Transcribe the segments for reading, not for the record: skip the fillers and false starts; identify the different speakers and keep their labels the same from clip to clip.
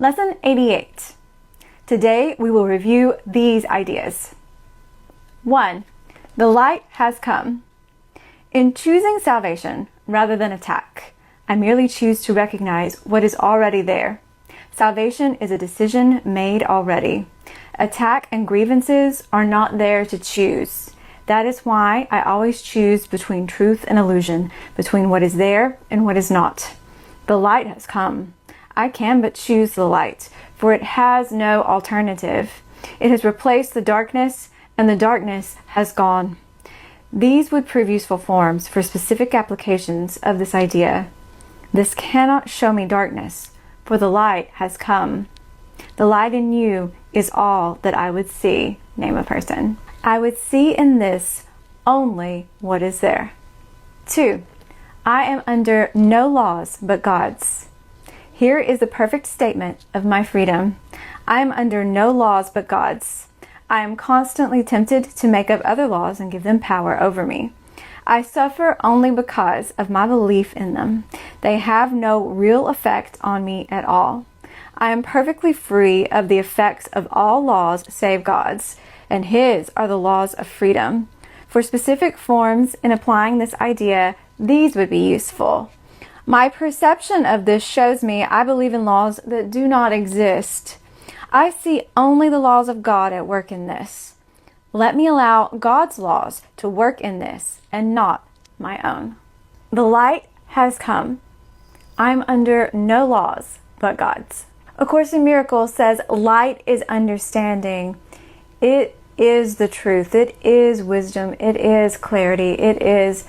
Speaker 1: Lesson 88. Today we will review these ideas. 1. The light has come. In choosing salvation rather than attack, I merely choose to recognize what is already there. Salvation is a decision made already. Attack and grievances are not there to choose. That is why I always choose between truth and illusion, between what is there and what is not. The light has come. I can but choose the light, for it has no alternative. It has replaced the darkness, and the darkness has gone. These would prove useful forms for specific applications of this idea. This cannot show me darkness, for the light has come. The light in you is all that I would see. Name a person. I would see in this only what is there. 2. I am under no laws but God's. Here is the perfect statement of my freedom. I am under no laws but God's. I am constantly tempted to make up other laws and give them power over me. I suffer only because of my belief in them. They have no real effect on me at all. I am perfectly free of the effects of all laws save God's, and His are the laws of freedom. For specific forms in applying this idea, these would be useful. My perception of this shows me I believe in laws that do not exist. I see only the laws of God at work in this. Let me allow God's laws to work in this and not my own. The light has come. I'm under no laws but God's. A Course in Miracles says light is understanding. It is the truth. It is wisdom. It is clarity. It is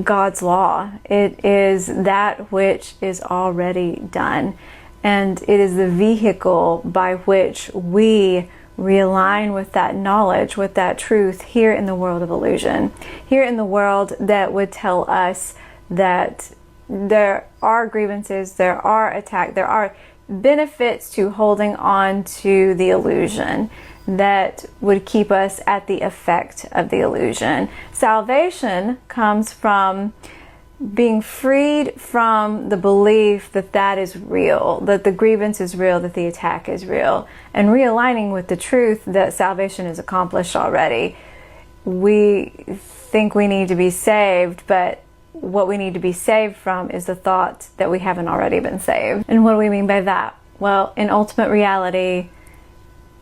Speaker 1: God's law. It is that which is already done. And it is the vehicle by which we realign with that knowledge, with that truth here in the world of illusion. Here in the world that would tell us that there are grievances, there are attacks, there are benefits to holding on to the illusion that would keep us at the effect of the illusion. Salvation comes from being freed from the belief that that is real, that the grievance is real, that the attack is real, and realigning with the truth that salvation is accomplished already. We think we need to be saved, but what we need to be saved from is the thought that we haven't already been saved. And what do we mean by that? Well, in ultimate reality,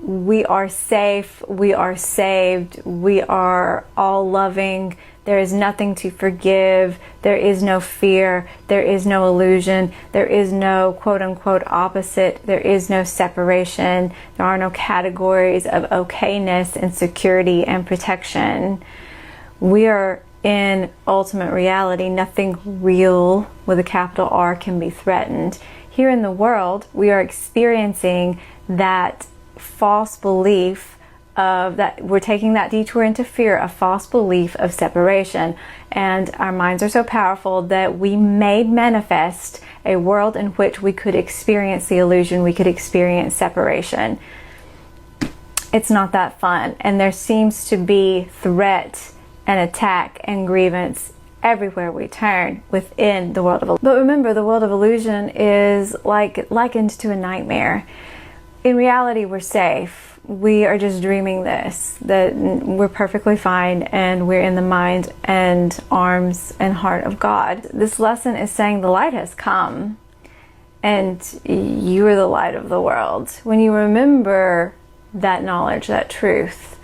Speaker 1: we are safe, we are saved, we are all loving. There is nothing to forgive. There is no fear. There is no illusion. There is no quote-unquote opposite. There is no separation. There are no categories of okayness and security and protection. We are in ultimate reality. Nothing real with a capital R can be threatened. Here in the world, we are experiencing that false belief of that we're taking that detour into fear, a false belief of separation. And our minds are so powerful that we made manifest a world in which we could experience the illusion, we could experience separation. It's not that fun. And there seems to be threat and attack and grievance everywhere we turn within the world of illusion. But remember, the world of illusion is likened to a nightmare. In reality, we're safe. We are just dreaming this, that we're perfectly fine and we're in the mind and arms and heart of God. This lesson is saying the light has come and you are the light of the world. When you remember that knowledge, that truth,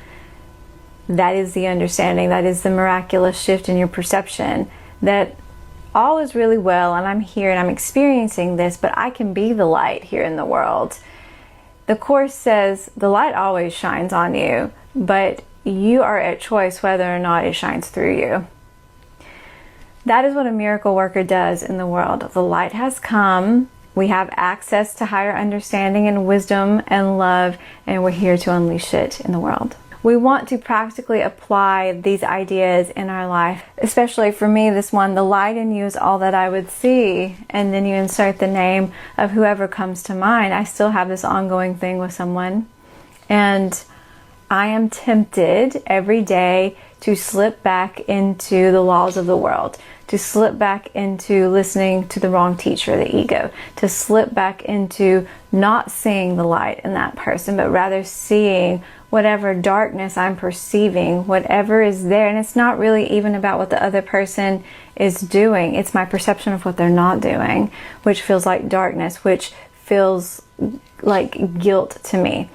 Speaker 1: that is the understanding, that is the miraculous shift in your perception, that all is really well and I'm here and I'm experiencing this, but I can be the light here in the world. The Course says the light always shines on you, but you are at choice whether or not it shines through you. That is what a miracle worker does in the world. The light has come. We have access to higher understanding and wisdom and love, and we're here to unleash it in the world. We want to practically apply these ideas in our life, especially for me, this one, the light in you is all that I would see. And then you insert the name of whoever comes to mind. I still have this ongoing thing with someone. And I am tempted every day to slip back into the laws of the world, to slip back into listening to the wrong teacher, the ego, to slip back into not seeing the light in that person, but rather seeing whatever darkness I'm perceiving, whatever is there. And it's not really even about what the other person is doing. It's my perception of what they're not doing, which feels like darkness, which feels like guilt to me.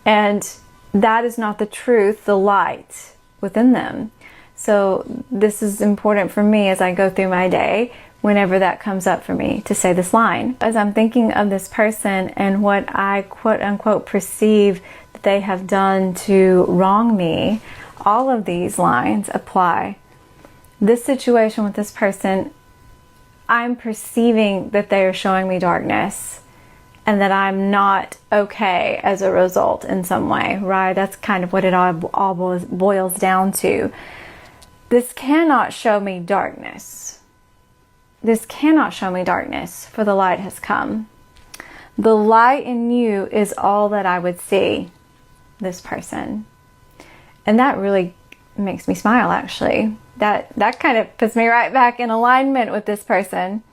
Speaker 1: And that is not the truth, the light within them. So this is important for me as I go through my day, whenever that comes up for me, to say this line. As I'm thinking of this person and what I quote unquote perceive that they have done to wrong me, all of these lines apply. This situation with this person, I'm perceiving that they are showing me darkness and that I'm not okay as a result in some way, right? That's kind of what it all boils down to. This cannot show me darkness. This cannot show me darkness, for the light has come. The light in you is all that I would see this person. And that really makes me smile, actually. That kind of puts me right back in alignment with this person.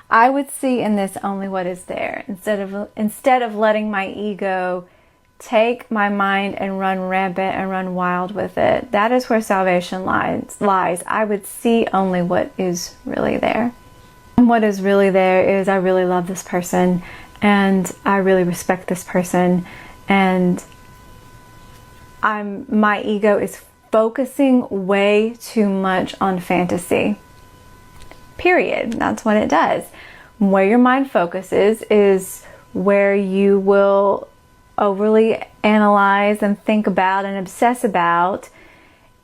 Speaker 1: I would see in this only what is there, instead of letting my ego take my mind and run rampant and run wild with it. That is where salvation lies. I would see only what is really there. And what is really there is I really love this person and I really respect this person, and my ego is focusing way too much on fantasy. Period. That's what it does. Where your mind focuses is where you will overly analyze and think about and obsess about.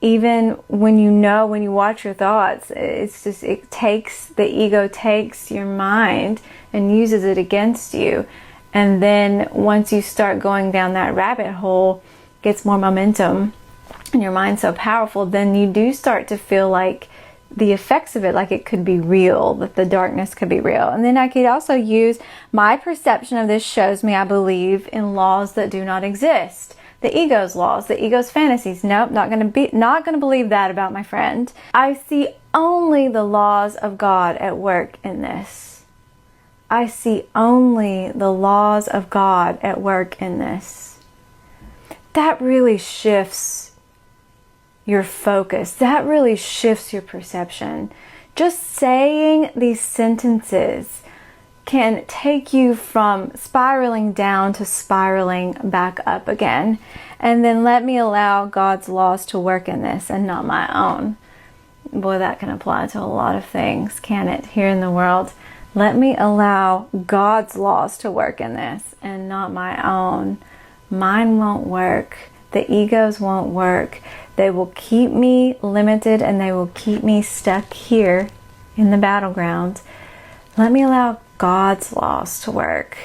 Speaker 1: Even when you watch your thoughts, the ego takes your mind and uses it against you. And then once you start going down that rabbit hole, it gets more momentum and your mind's so powerful, then you do start to feel like the effects of it, like it could be real, that the darkness could be real. And then I could also use my perception of this shows me I believe in laws that do not exist. The ego's laws, the ego's fantasies. Nope, not gonna believe that about my friend. I see only the laws of God at work in this. I see only the laws of God at work in this. That really shifts your focus. That really shifts your perception. Just saying these sentences can take you from spiraling down to spiraling back up again. And then let me allow God's laws to work in this and not my own. Boy, that can apply to a lot of things, can it, here in the world? Let me allow God's laws to work in this and not my own. Mine won't work. The egos won't work. They will keep me limited and they will keep me stuck here in the battleground. Let me allow God's laws to work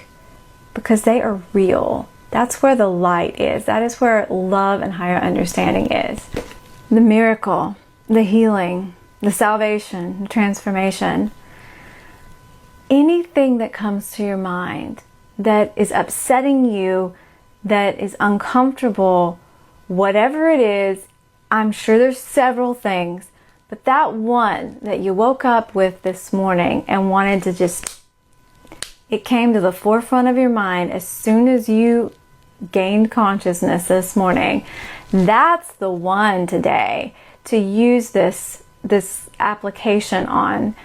Speaker 1: because they are real. That's where the light is. That is where love and higher understanding is. The miracle, the healing, the salvation, the transformation. Anything that comes to your mind that is upsetting you, that is uncomfortable, whatever it is, I'm sure there's several things, but that one that you woke up with this morning and wanted to it came to the forefront of your mind as soon as you gained consciousness this morning. That's the one today to use this application on.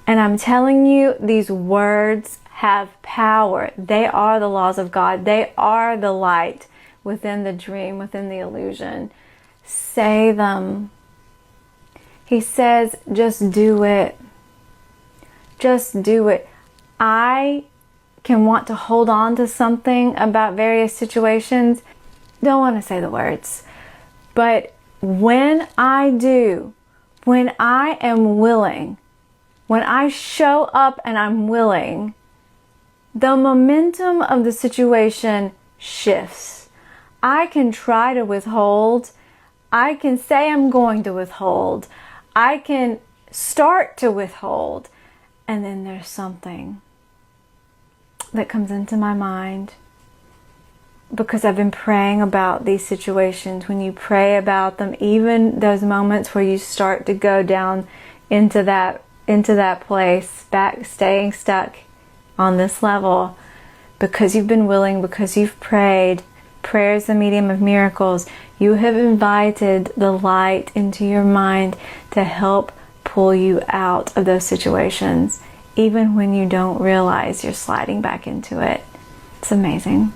Speaker 1: And I'm telling you, these words have power. They are the laws of God. They are the light within the dream, within the illusion. Say them. He says, just do it. Just do it. I can want to hold on to something about various situations. Don't want to say the words. But when I do, when I am willing, when I show up and I'm willing, the momentum of the situation shifts. I can try to withhold. I can say I'm going to withhold. I can start to withhold. And then there's something that comes into my mind. because I've been praying about these situations. When you pray about them, even those moments where you start to go down into that place, back, staying stuck on this level, because you've been willing, because you've prayed. Prayer is the medium of miracles. You have invited the light into your mind to help pull you out of those situations, even when you don't realize you're sliding back into it. It's amazing.